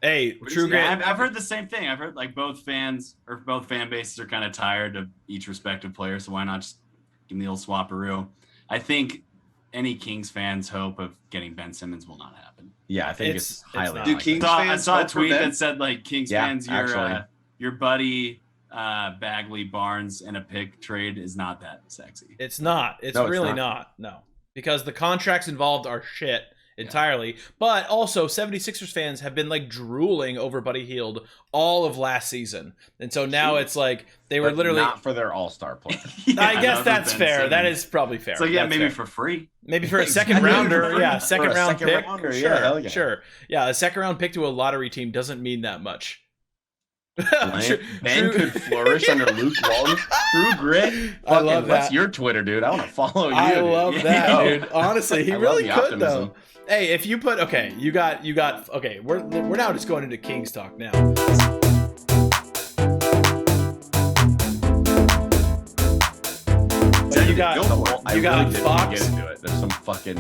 Hey, True Grit. I've heard the same thing. I've heard like both fan bases are kind of tired of each respective player, so why not just give me the old swapperoo? I think any Kings fans' hope of getting Ben Simmons will not happen. Yeah, I think it's highly not. Do unlikely. Kings I fans saw a hope for tweet Ben? that said like Kings Yeah, fans, your buddy Bagley Barnes and a pick trade is not that sexy. It's not. It's No, it's really not. not. No. Because the contracts involved are shit entirely. But also 76ers fans have been like drooling over Buddy Hield all of last season. And so now it's like they were But literally not for their all-star play. I guess other that's Ben fair. Simmons. That is probably fair. So yeah, That's maybe fair. for free. Maybe for a second rounder, yeah, second For a round second pick. rounder, Sure, yeah, hell yeah. sure. Yeah, a second round pick to a lottery team doesn't mean that much. Ben could flourish under Luke Walton. True Grit. I love What's that. your Twitter, dude? I want to follow you. I dude. love that, Yo. dude. Honestly, he I love really the could optimism. though. Hey, if you put you got okay, we're now just going into Kings talk now. So you got I you got really didn't Fox. get into it. There's some fucking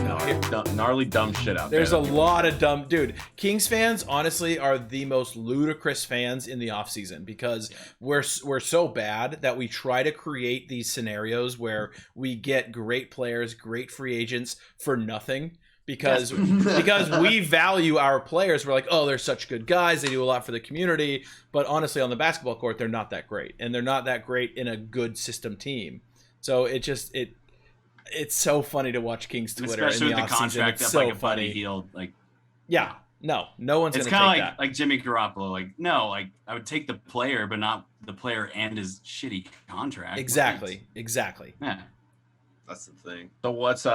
gnarly dumb shit out There's there. a lot of dumb dude. Kings fans honestly are the most ludicrous fans in the offseason because we're so bad that we try to create these scenarios where we get great players, great free agents for nothing. Because we value our players. We're like, oh, they're such good guys. They do a lot for the community. But honestly, on the basketball court, they're not that great. And they're not that great in a good system team. So it's so funny to watch Kings Twitter especially in the with the offseason. contract It's up so like a funny. Buddy Hield. Like, Yeah, no one's it's going to kind take of that. like Jimmy Garoppolo. Like, no, like I would take the player, but not the player and his shitty contract. Exactly. Yeah. That's the thing. So what's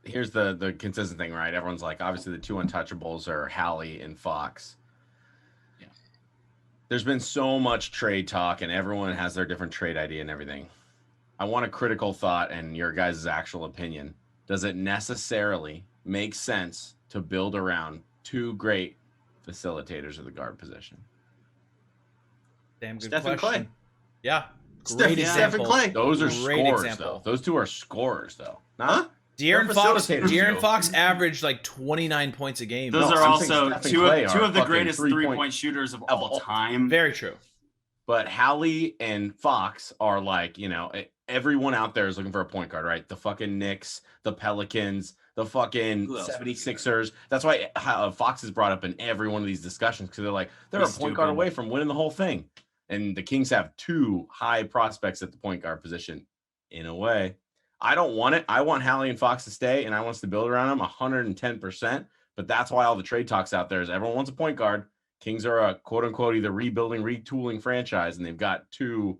here's the consistent thing, right? Everyone's like, obviously the two untouchables are Hallie and Fox. Yeah. There's been so much trade talk, and everyone has their different trade idea and everything. I want a critical thought and your guys' actual opinion. Does it necessarily make sense to build around two great facilitators of the guard position? Damn good Steph and question. Clay. Yeah. Steph Great and example. Clay. Those are Great scorers, example. though. Those two are scorers, though. Huh? De'Aaron They're Fox, facilitators, De'Aaron too. Fox averaged like 29 points a game. Those No, are I'm saying also Steph and two Clay of are the fucking greatest three-point- three-point shooters of all time. Very true. But Hallie and Fox are like, everyone out there is looking for a point guard, right? The fucking Knicks, the Pelicans, the fucking Who else? 76ers. That's why Fox is brought up in every one of these discussions because they're like, they're He's a point guard stupid. away from winning the whole thing. And the Kings have two high prospects at the point guard position in a way. I don't want it. I want Hallie and Fox to stay, and I want us to build around them 110%. But that's why all the trade talks out there is everyone wants a point guard. Kings are a quote unquote either rebuilding, retooling franchise, and they've got two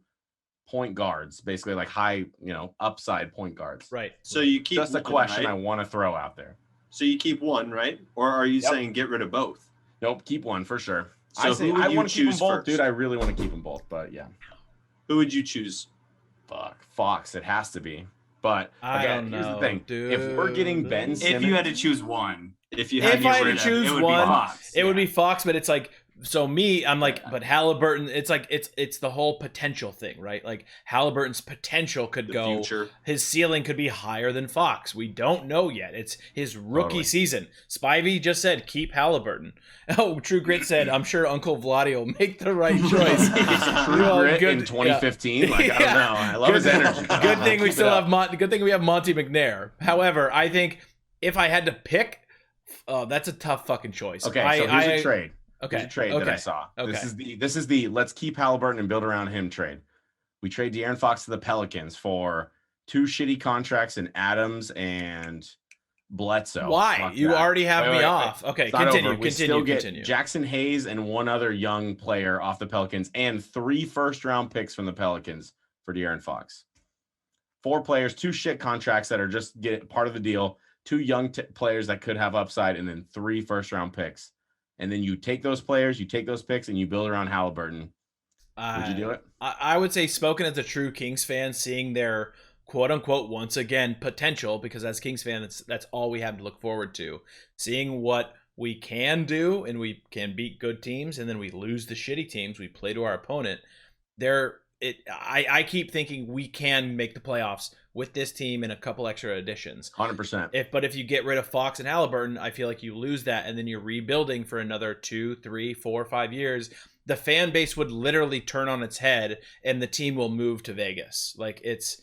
point guards, basically like high, upside point guards. Right. So you keep Just a one, question right? I want to throw out there. So you keep one, right? Or are you saying get rid of both? Nope, keep one for sure. So who would I you want to keep them choose both, first? dude. I really want to keep them both, but yeah. Who would you choose? Fuck. Fox, it has to be. But I again, don't here's know, the thing. If we're getting Ben dude. Simmons, If you had to choose one, If you If had I had to to rid of- choose it would one, be Fox. it would Yeah. be Fox, but it's like so me, I'm like, but Halliburton, it's like it's the whole potential thing, right? Like Halliburton's potential could the go future. his ceiling could be higher than Fox. We don't know yet. It's his rookie Totally. season. Spivey just said keep Halliburton. Oh, True Grit said, I'm sure Uncle Vladdy will make the right choice. True Well, Grit good- in 2015, like I don't Yeah. know. I love his energy. Good thing we Keep still it up. have good thing we have Monty McNair. However, I think if I had to pick, that's a tough fucking choice. Okay, so here's a trade. Okay. Here's a trade that I saw. Okay. This is the let's keep Halliburton and build around him trade. We trade De'Aaron Fox to the Pelicans for two shitty contracts in Adams and Bledsoe. Why? Fuck You that. already have Wait, me wait, off. wait. Okay, It's not continue, over. We still continue, get continue. Jackson Hayes and one other young player off the Pelicans and 3 first-round picks from the Pelicans for De'Aaron Fox. 4 players, 2 shit contracts that are just get part of the deal, 2 young players that could have upside, and then 3 first-round picks. And then you take those players, you take those picks, and you build around Halliburton. Would you do it? I would say, spoken as a true Kings fan, seeing their quote unquote once again potential, because as Kings fans, that's all we have to look forward to. Seeing what we can do, and we can beat good teams, and then we lose the shitty teams. We play to our opponent. They're I keep thinking we can make the playoffs with this team and a couple extra additions. 100%. But if you get rid of Fox and Halliburton, I feel like you lose that, and then you're rebuilding for another 2, 3, 4, 5 years. The fan base would literally turn on its head, and the team will move to Vegas. Like it's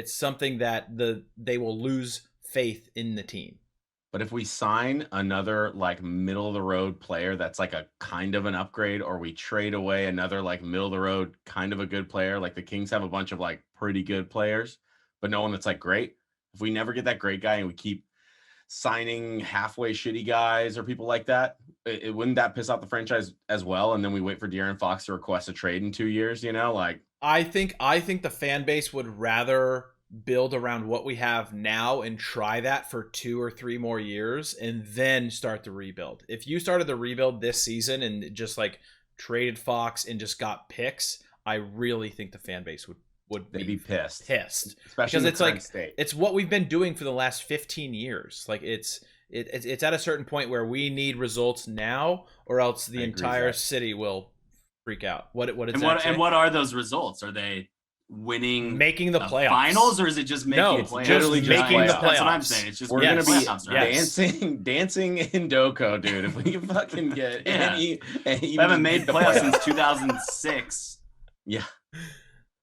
something that they will lose faith in the team. But if we sign another like middle of the road player that's like a kind of an upgrade, or we trade away another like middle of the road kind of a good player, like the Kings have a bunch of like pretty good players, but no one that's like great. If we never get that great guy and we keep signing halfway shitty guys or people like that, it wouldn't that piss off the franchise as well? And then we wait for De'Aaron Fox to request a trade in 2 years, you know, like I think the fan base would rather build around what we have now and try that for 2 or 3 more years and then start the rebuild. If you started the rebuild this season and just like traded Fox and just got picks, I really think the fan base would be pissed. Especially because it's like state. It's what we've been doing for the last 15 years. Like it's at a certain point where we need results now, or else the entire city will freak out. What what are those results? Are they making the playoffs finals, or is it just making the playoffs? Just making the playoffs. That's what I'm saying. It's just we're gonna be dancing in Doko, dude. If we can fucking get we haven't made playoffs since 2006. Yeah.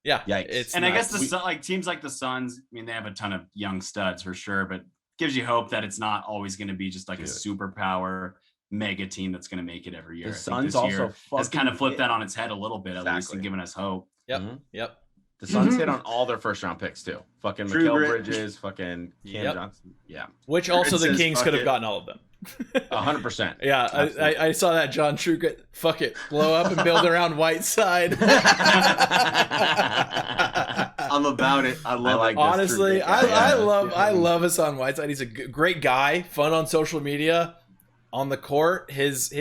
Yikes. I guess like teams like the Suns, I mean, they have a ton of young studs for sure, but gives you hope that it's not always going to be just like a superpower mega team that's going to make it every year. The Suns also has kind of flipped that on its head a little bit, at least, and given us hope. Yep. Mm-hmm. Yep. The Suns hit on all their first round picks too. Fucking Mikal Bridges, fucking Cam Johnson. Yeah. Which also the Kings could have gotten all of them. 100%. Yeah, I saw that John Truitt. Fuck it, blow up and build around Whiteside. I'm about it. I love it. Honestly, I love Hassan Whiteside. He's a great guy, fun on social media. On the court, his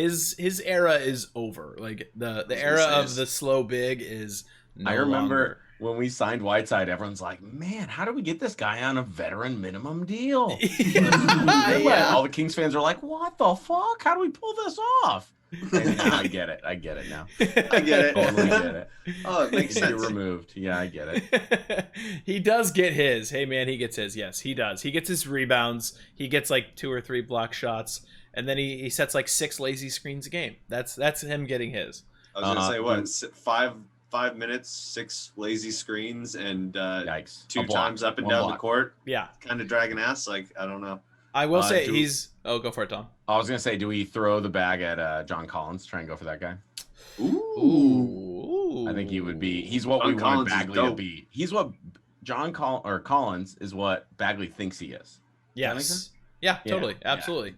era is over. Like the era of the slow big is. No I remember longer. When we signed Whiteside, everyone's like, "Man, how do we get this guy on a veteran minimum deal?" All the Kings fans are like, "What the fuck? How do we pull this off?" And I get it. I get it now. I get it. Totally get it. Oh, it makes sense. You're removed. Yeah, I get it. He does get his. Hey, man, he gets his. Yes, he does. He gets his rebounds. He gets like 2 or 3 block shots, and then he sets like 6 lazy screens a game. That's him getting his. I was gonna say what 5 minutes, 6 lazy screens, and 2 times up and down the court. Yeah, kind of dragging ass. Like I don't know. I will say he's. Oh, go for it, Tom. I was gonna say, do we throw the bag at John Collins? Try and go for that guy. Ooh. I think he would be. He's what John we want Bagley to be. He's what Collins is what Bagley thinks he is. Yes. Yeah, totally, absolutely.